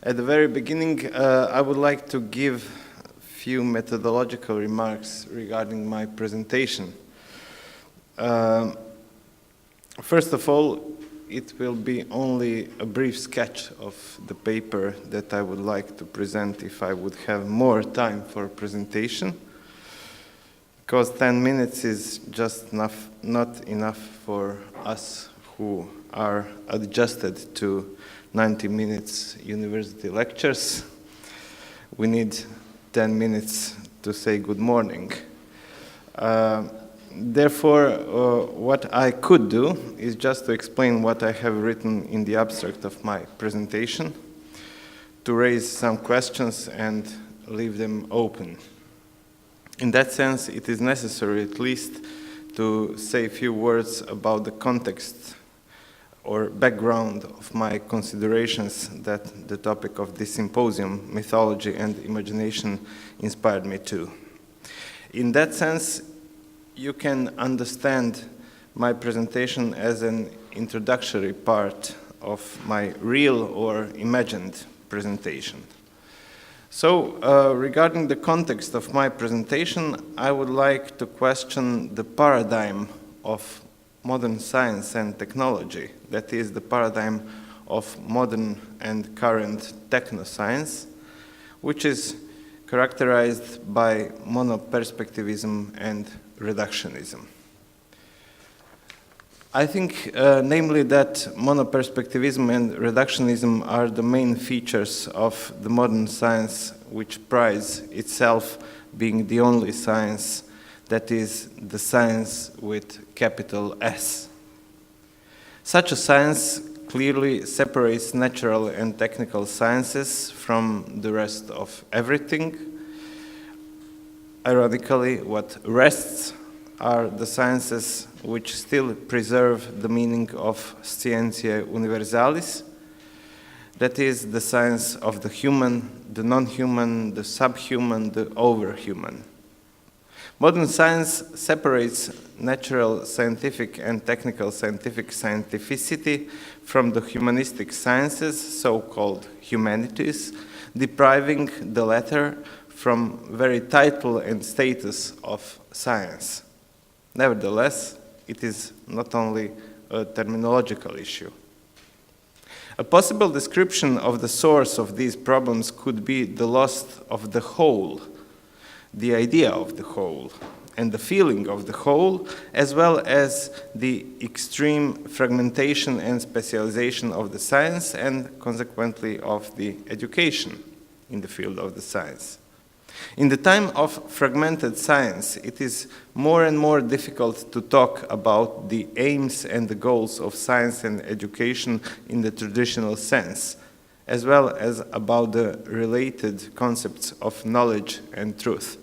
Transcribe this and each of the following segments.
At the very beginning, I would like to give a few methodological remarks regarding my presentation. First of all, it will be only a brief sketch of the paper that I would like to present if I would have more time for presentation, because 10 minutes is just not enough for us who are adjusted to 90 minutes university lectures. We need 10 minutes to say good morning. Therefore, what I could do is just to explain what I have written in the abstract of my presentation, to raise some questions and leave them open. In that sense, it is necessary at least to say a few words about the context or background of my considerations that the topic of this symposium, mythology and imagination, inspired me to. In that sense, you can understand my presentation as an introductory part of my real or imagined presentation. So, regarding the context of my presentation, I would like to question the paradigm of modern science and technology, that is, the paradigm of modern and current technoscience, which is characterized by monoperspectivism and reductionism. I think, namely, that monoperspectivism and reductionism are the main features of the modern science, which prides itself being the only science that is the science with capital S. Such a science clearly separates natural and technical sciences from the rest of everything. Ironically, what rests are the sciences which still preserve the meaning of scientia universalis, that is, the science of the human, the non-human, the subhuman, the overhuman. Modern science separates natural scientific and technical scientific scientificity from the humanistic sciences, so-called humanities, depriving the latter from very title and status of science. Nevertheless, it is not only a terminological issue. A possible description of the source of these problems could be the loss of the whole, the idea of the whole, and the feeling of the whole, as well as the extreme fragmentation and specialization of the science and consequently of the education in the field of the science. In the time of fragmented science, it is more and more difficult to talk about the aims and the goals of science and education in the traditional sense, as well as about the related concepts of knowledge and truth.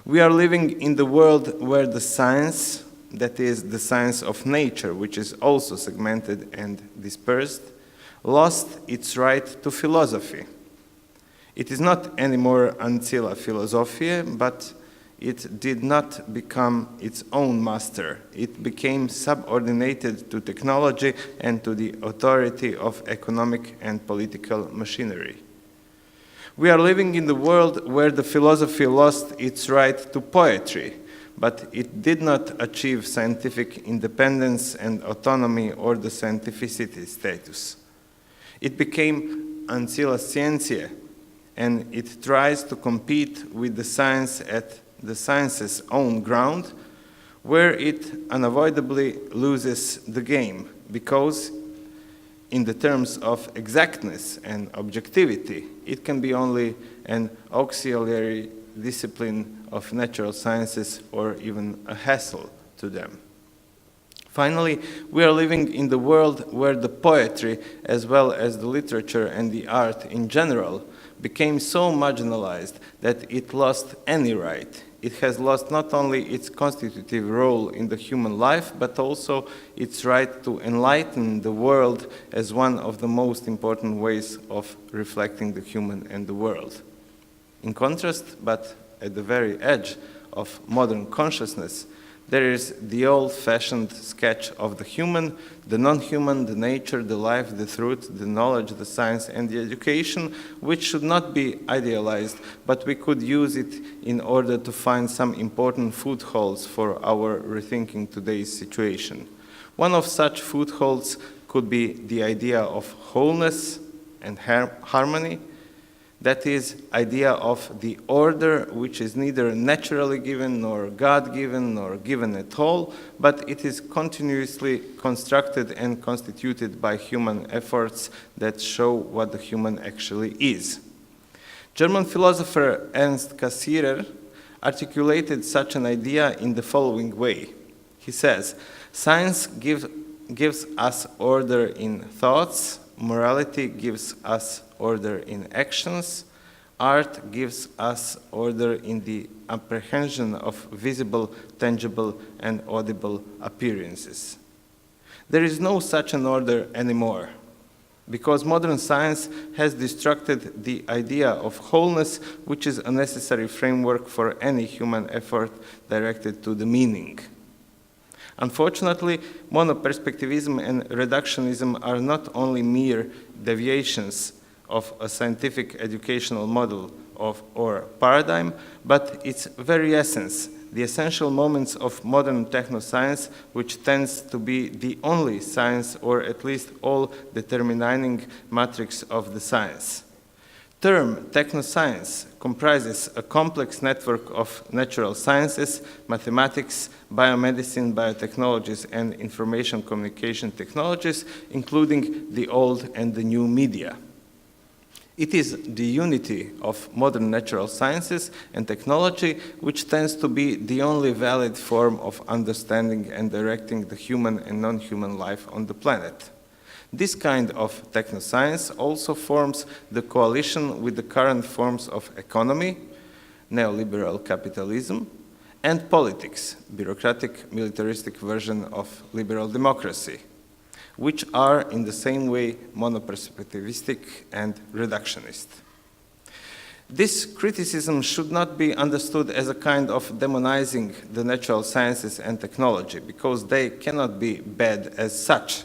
We are living in the world where the science, that is, the science of nature, which is also segmented and dispersed, lost its right to philosophy. It is not anymore ancilla Filozofija, but it did not become its own master. It became subordinated to technology and to the authority of economic and political machinery. We are living in the world where the philosophy lost its right to poetry, but it did not achieve scientific independence and autonomy or the scientificity status. It became ancilla scientia, and it tries to compete with the science at the science's own ground, where it unavoidably loses the game, because in the terms of exactness and objectivity, it can be only an auxiliary discipline of natural sciences or even a hassle to them. Finally, we are living in the world where the poetry, as well as the literature and the art in general, became so marginalized that it lost any right. It has lost not only its constitutive role in the human life, but also its right to enlighten the world as one of the most important ways of reflecting the human and the world. In contrast, but at the very edge of modern consciousness, There is the old-fashioned sketch of the human, the non-human, the nature, the life, the truth, the knowledge, the science, and the education, which should not be idealized, but we could use it in order to find some important footholds for our rethinking today's situation. One of such footholds could be the idea of wholeness and harmony, that is, idea of the order which is neither naturally given nor God-given nor given at all, but it is continuously constructed and constituted by human efforts that show what the human actually is. German philosopher Ernst Cassirer articulated such an idea in the following way. He says, "Science gives us order in thoughts, morality gives us order in actions, art gives us order in the apprehension of visible, tangible, and audible appearances." There is no such an order anymore, because modern science has destructed the idea of wholeness, which is a necessary framework for any human effort directed to the meaning. Unfortunately, monoperspectivism and reductionism are not only mere deviations of a scientific educational model or paradigm, but its very essence, the essential moments of modern technoscience, which tends to be the only science, or at least all determining matrix of the science. Term technoscience comprises a complex network of natural sciences, mathematics, biomedicine, biotechnologies, and information communication technologies, including the old and the new media. It is the unity of modern natural sciences and technology which tends to be the only valid form of understanding and directing the human and non-human life on the planet. This kind of technoscience also forms the coalition with the current forms of economy, neoliberal capitalism, and politics, bureaucratic, militaristic version of liberal democracy, which are in the same way monoperspectivistic and reductionist. This criticism should not be understood as a kind of demonizing the natural sciences and technology, because they cannot be bad as such.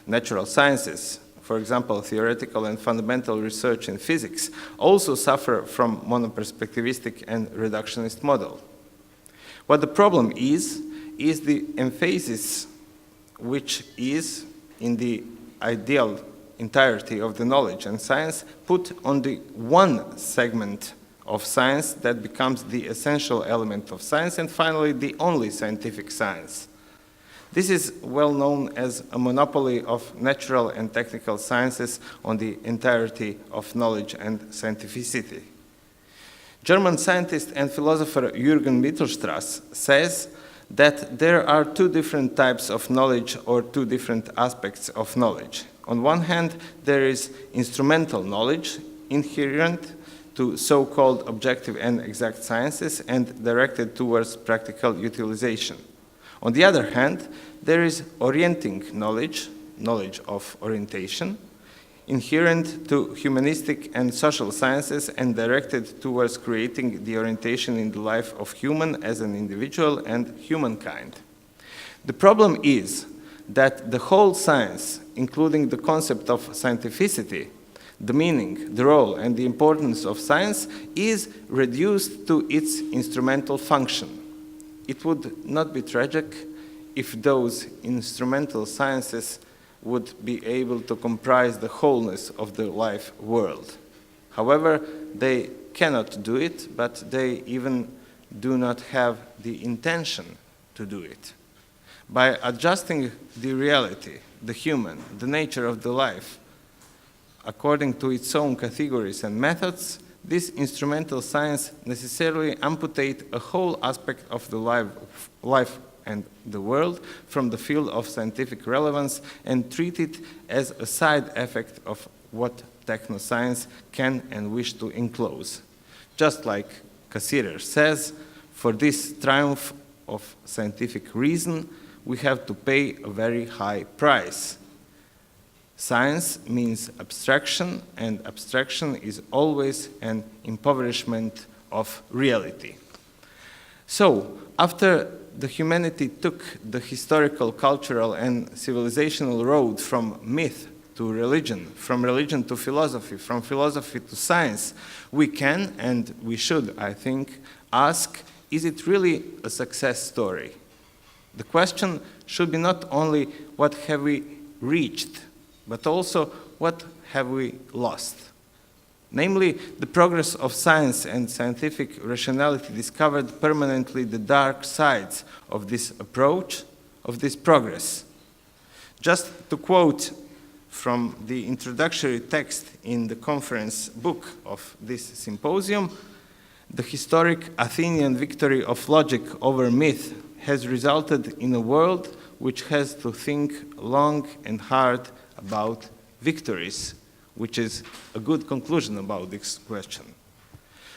Natural sciences, for example, theoretical and fundamental research in physics, also suffer from monoperspectivistic and reductionist model. What the problem is the emphasis which is in the ideal entirety of the knowledge and science put on the one segment of science that becomes the essential element of science and finally the only scientific science. This is well known as a monopoly of natural and technical sciences on the entirety of knowledge and scientificity. German scientist and philosopher Jürgen Mittelstraß says that there are two different types of knowledge or two different aspects of knowledge. On one hand, there is instrumental knowledge inherent to so-called objective and exact sciences and directed towards practical utilization. On the other hand, there is orienting knowledge, knowledge of orientation, inherent to humanistic and social sciences and directed towards creating the orientation in the life of human as an individual and humankind. The problem is that the whole science, including the concept of scientificity, the meaning, the role, and the importance of science, is reduced to its instrumental function. It would not be tragic if those instrumental sciences would be able to comprise the wholeness of the life world. However, they cannot do it, but they even do not have the intention to do it. By adjusting the reality, the human, the nature of the life, according to its own categories and methods, this instrumental science necessarily amputate a whole aspect of the life and the world from the field of scientific relevance and treat it as a side effect of what technoscience can and wish to enclose. Just like Cassirer says, for this triumph of scientific reason, we have to pay a very high price. Science means abstraction, and abstraction is always an impoverishment of reality. So, after the humanity took the historical, cultural, and civilizational road from myth to religion, from religion to philosophy, from philosophy to science, we can, and we should, I think, ask, is it really a success story? The question should be not only what have we reached, but also what have we lost? Namely, the progress of science and scientific rationality discovered permanently the dark sides of this approach, of this progress. Just to quote from the introductory text in the conference book of this symposium, the historic Athenian victory of logic over myth has resulted in a world which has to think long and hard about victories, which is a good conclusion about this question.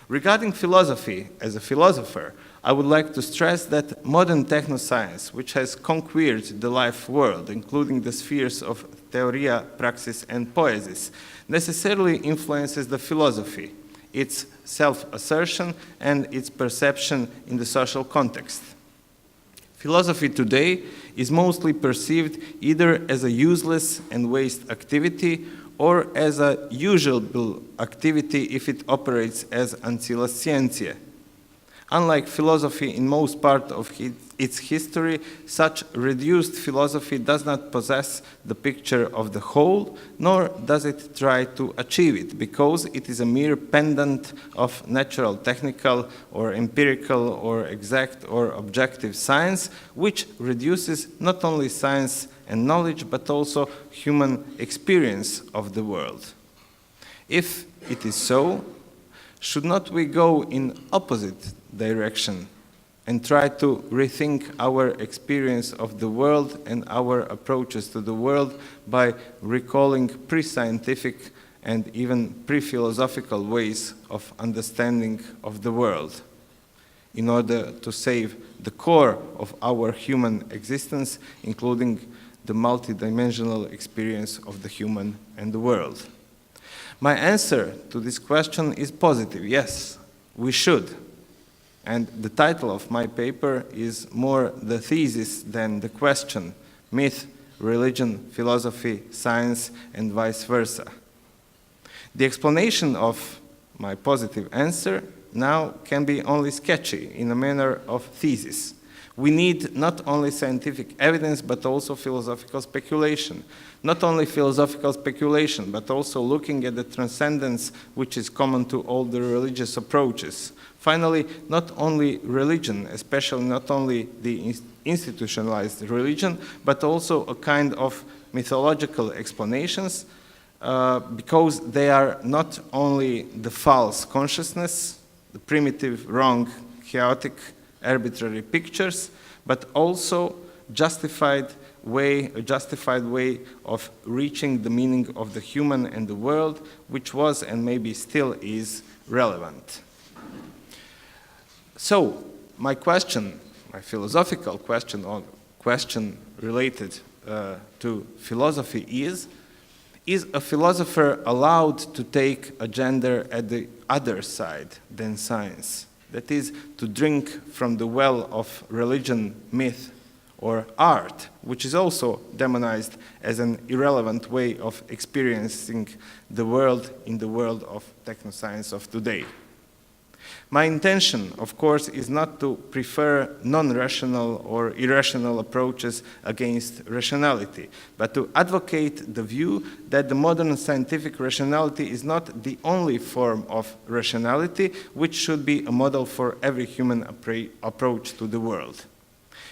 Regarding philosophy, as a philosopher, I would like to stress that modern technoscience, which has conquered the life world, including the spheres of theoria, praxis, and poiesis, necessarily influences the philosophy, its self-assertion, and its perception in the social context. Philosophy today is mostly perceived either as a useless and waste activity or as a usual activity if it operates as ancilla scientiae. Unlike philosophy in most part of its history, such reduced philosophy does not possess the picture of the whole, nor does it try to achieve it, because it is a mere pendant of natural, technical, or empirical, or exact, or objective science, which reduces not only science and knowledge, but also human experience of the world. If it is so, should not we go in opposite direction and try to rethink our experience of the world and our approaches to the world by recalling pre-scientific and even pre-philosophical ways of understanding of the world in order to save the core of our human existence, including the multidimensional experience of the human and the world? My answer to this question is positive. Yes, we should. And the title of my paper is more the thesis than the question: myth, religion, philosophy, science, and vice versa. The explanation of my positive answer now can be only sketchy in a manner of thesis. We need not only scientific evidence, but also philosophical speculation. Not only philosophical speculation, but also looking at the transcendence which is common to all the religious approaches. Finally, not only religion, especially not only the institutionalized religion, but also a kind of mythological explanations, because they are not only the false consciousness, the primitive, wrong, chaotic, arbitrary pictures, but also a justified way of reaching the meaning of the human and the world, which was and maybe still is relevant. So, my question, my philosophical question, or question related to philosophy is a philosopher allowed to take a gender at the other side than science? That is, to drink from the well of religion, myth, or art, which is also demonized as an irrelevant way of experiencing the world in the world of technoscience of today. My intention, of course, is not to prefer non-rational or irrational approaches against rationality, but to advocate the view that the modern scientific rationality is not the only form of rationality, which should be a model for every human approach to the world.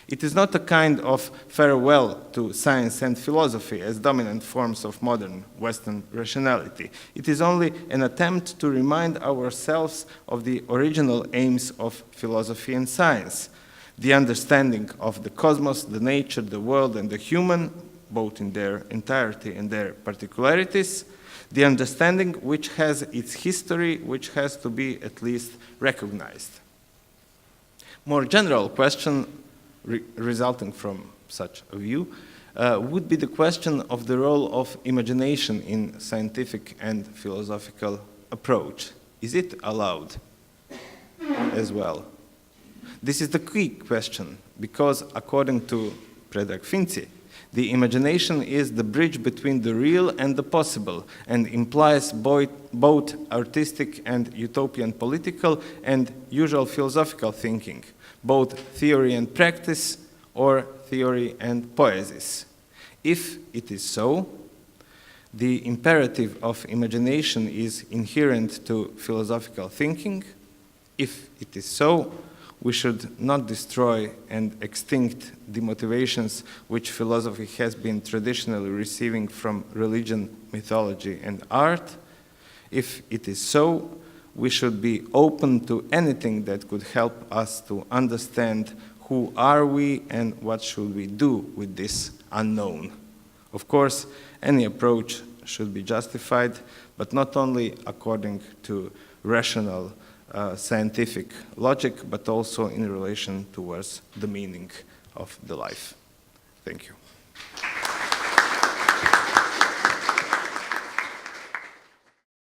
It is not a kind of farewell to science and philosophy as dominant forms of modern Western rationality. It is only an attempt to remind ourselves of the original aims of philosophy and science: the understanding of the cosmos, the nature, the world, and the human, both in their entirety and their particularities, the understanding which has its history, which has to be at least recognized. More general question resulting from such a view would be the question of the role of imagination in scientific and philosophical approach. Is it allowed as well? This is the key question, because according to Predrag Finci, the imagination is the bridge between the real and the possible, and implies both artistic and utopian political and usual philosophical thinking, both theory and practice, or theory and poiesis. If it is so, the imperative of imagination is inherent to philosophical thinking. If it is so, we should not destroy and extinct the motivations which philosophy has been traditionally receiving from religion, mythology, and art. If it is so, we should be open to anything that could help us to understand who are we and what should we do with this unknown. Of course, any approach should be justified, but not only according to rational scientific logic, but also in relation towards the meaning of the life. Thank you.